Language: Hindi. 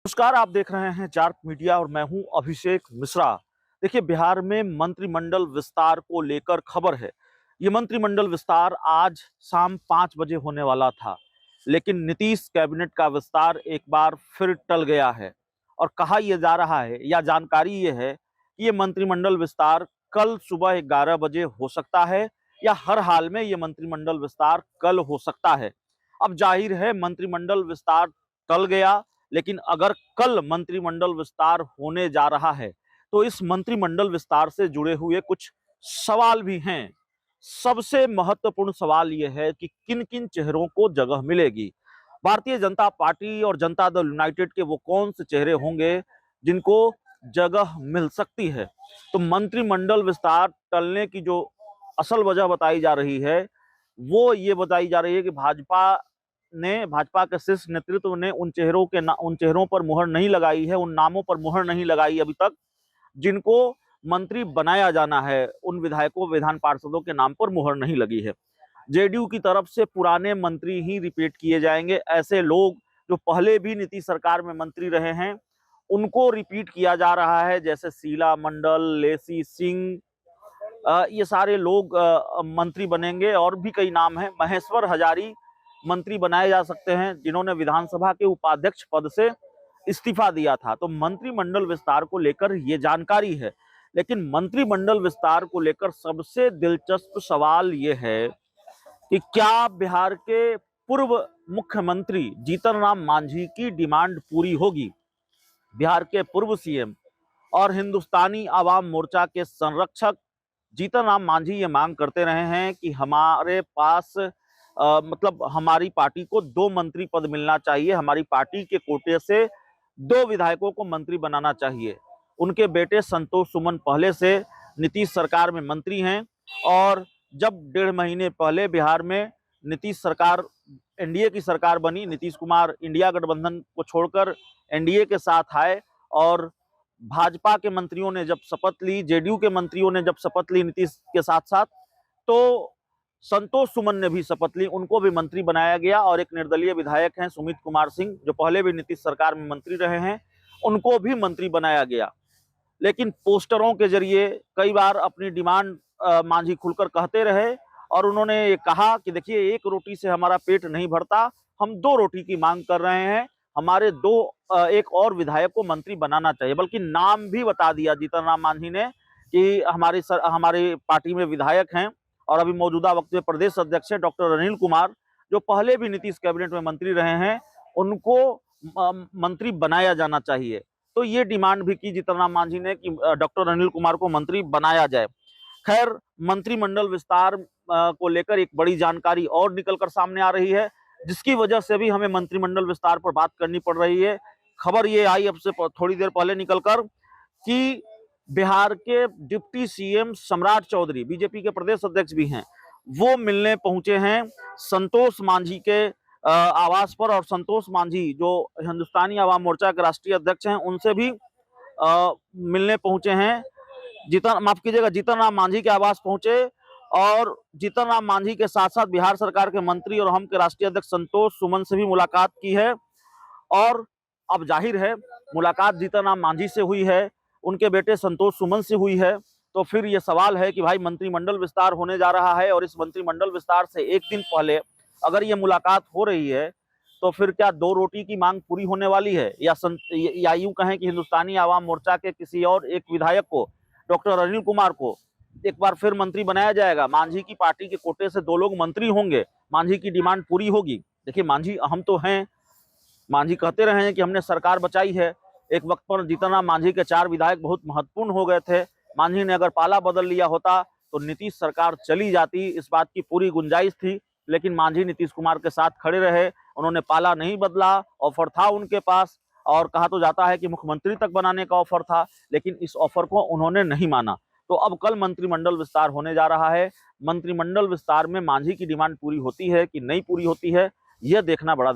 नमस्कार, आप देख रहे हैं जाट मीडिया और मैं हूं अभिषेक मिश्रा। देखिए, बिहार में मंत्रिमंडल विस्तार को लेकर खबर है। ये मंत्रिमंडल विस्तार आज शाम 5 बजे होने वाला था, लेकिन नीतीश कैबिनेट का विस्तार एक बार फिर टल गया है। और कहा यह जा रहा है या जानकारी ये है कि ये मंत्रिमंडल विस्तार कल सुबह 11 बजे हो सकता है या हर हाल में ये मंत्रिमंडल विस्तार कल हो सकता है। अब जाहिर है मंत्रिमंडल विस्तार टल गया, लेकिन अगर कल मंत्रिमंडल विस्तार होने जा रहा है तो इस मंत्रिमंडल विस्तार से जुड़े हुए कुछ सवाल भी हैं। सबसे महत्वपूर्ण सवाल यह है कि किन किन चेहरों को जगह मिलेगी। भारतीय जनता पार्टी और जनता दल यूनाइटेड के वो कौन से चेहरे होंगे जिनको जगह मिल सकती है। तो मंत्रिमंडल विस्तार टलने की जो असल वजह बताई जा रही है वो ये बताई जा रही है कि भाजपा के शीर्ष नेतृत्व ने उन चेहरों पर मुहर नहीं लगाई है, उन नामों पर मुहर नहीं लगाई अभी तक जिनको मंत्री बनाया जाना है। उन विधायकों विधान पार्षदों के नाम पर मुहर नहीं लगी है। जेडीयू की तरफ से पुराने मंत्री ही रिपीट किए जाएंगे। ऐसे लोग जो पहले भी नीतीश सरकार में मंत्री रहे हैं उनको रिपीट किया जा रहा है, जैसे शीला मंडल, लेसी सिंह, ये सारे लोग मंत्री बनेंगे। और भी कई नाम हैं। महेश्वर हजारी मंत्री बनाए जा सकते हैं जिन्होंने विधानसभा के उपाध्यक्ष पद से इस्तीफा दिया था। तो मंत्रिमंडल विस्तार को लेकर ये जानकारी है। लेकिन मंत्रिमंडल विस्तार को लेकर सबसे दिलचस्प सवाल ये है कि क्या बिहार के पूर्व मुख्यमंत्री जीतन राम मांझी की डिमांड पूरी होगी। बिहार के पूर्व सीएम और हिंदुस्तानी आवाम मोर्चा के संरक्षक जीतन राम मांझी ये मांग करते रहे हैं कि हमारे पास मतलब हमारी पार्टी को 2 मंत्री पद मिलना चाहिए, हमारी पार्टी के कोटे से 2 विधायकों को मंत्री बनाना चाहिए। उनके बेटे संतोष सुमन पहले से नीतीश सरकार में मंत्री हैं और जब 1.5 महीने पहले बिहार में नीतीश सरकार एनडीए की सरकार बनी, नीतीश कुमार इंडिया गठबंधन को छोड़कर एनडीए के साथ आए और भाजपा के मंत्रियों ने जब शपथ ली, जेडीयू के मंत्रियों ने जब शपथ ली नीतीश के साथ साथ, तो संतोष सुमन ने भी शपथ ली, उनको भी मंत्री बनाया गया। और एक निर्दलीय विधायक हैं सुमित कुमार सिंह जो पहले भी नीतीश सरकार में मंत्री रहे हैं, उनको भी मंत्री बनाया गया। लेकिन पोस्टरों के जरिए कई बार अपनी डिमांड मांझी खुलकर कहते रहे और उन्होंने ये कहा कि देखिए, 1 रोटी से हमारा पेट नहीं भरता, हम 2 रोटी की मांग कर रहे हैं, हमारे 1 और विधायक को मंत्री बनाना चाहिए। बल्कि नाम भी बता दिया जीतन राम मांझी ने कि हमारी पार्टी में विधायक हैं और अभी मौजूदा वक्त में प्रदेश अध्यक्ष है डॉक्टर अनिल कुमार, जो पहले भी नीतीश कैबिनेट में मंत्री रहे हैं, उनको मंत्री बनाया जाना चाहिए। तो ये डिमांड भी की जीतन राम मांझी ने कि डॉक्टर अनिल कुमार को मंत्री बनाया जाए। खैर, मंत्रिमंडल विस्तार को लेकर एक बड़ी जानकारी और निकलकर सामने आ रही है, जिसकी वजह से भी हमें मंत्रिमंडल विस्तार पर बात करनी पड़ रही है। खबर ये आई अब से थोड़ी देर पहले निकलकर कि बिहार के डिप्टी सीएम सम्राट चौधरी, बीजेपी के प्रदेश अध्यक्ष भी हैं, वो मिलने पहुंचे हैं संतोष मांझी के आवास पर। और संतोष मांझी जो हिंदुस्तानी आवाम मोर्चा के राष्ट्रीय अध्यक्ष हैं, उनसे भी मिलने पहुंचे हैं। जीतन राम मांझी के आवास पहुंचे और जीतन राम मांझी के साथ साथ बिहार सरकार के मंत्री और हम के राष्ट्रीय अध्यक्ष संतोष सुमन से भी मुलाकात की है। और अब जाहिर है मुलाकात जीतन राम मांझी से हुई है, उनके बेटे संतोष सुमन से हुई है। तो फिर ये सवाल है कि भाई, मंत्रिमंडल विस्तार होने जा रहा है और इस मंत्रिमंडल विस्तार से एक दिन पहले अगर ये मुलाकात हो रही है तो फिर क्या 2 रोटी की मांग पूरी होने वाली है, या यूं कहें कि हिंदुस्तानी आवाम मोर्चा के किसी और एक विधायक को, डॉक्टर अनिल कुमार को, एक बार फिर मंत्री बनाया जाएगा। मांझी की पार्टी के कोटे से 2 लोग मंत्री होंगे, मांझी की डिमांड पूरी होगी। देखिए, मांझी अहम तो हैं, मांझी कहते रहे हैं कि हमने सरकार बचाई है। एक वक्त पर जीतन राम मांझी के 4 विधायक बहुत महत्वपूर्ण हो गए थे। मांझी ने अगर पाला बदल लिया होता तो नीतीश सरकार चली जाती, इस बात की पूरी गुंजाइश थी। लेकिन मांझी नीतीश कुमार के साथ खड़े रहे, उन्होंने पाला नहीं बदला। ऑफर था उनके पास और कहा तो जाता है कि मुख्यमंत्री तक बनाने का ऑफर था, लेकिन इस ऑफर को उन्होंने नहीं माना। तो अब कल मंत्रिमंडल विस्तार होने जा रहा है। मंत्रिमंडल विस्तार में मांझी की डिमांड पूरी होती है कि नहीं पूरी होती है, यह देखना बड़ा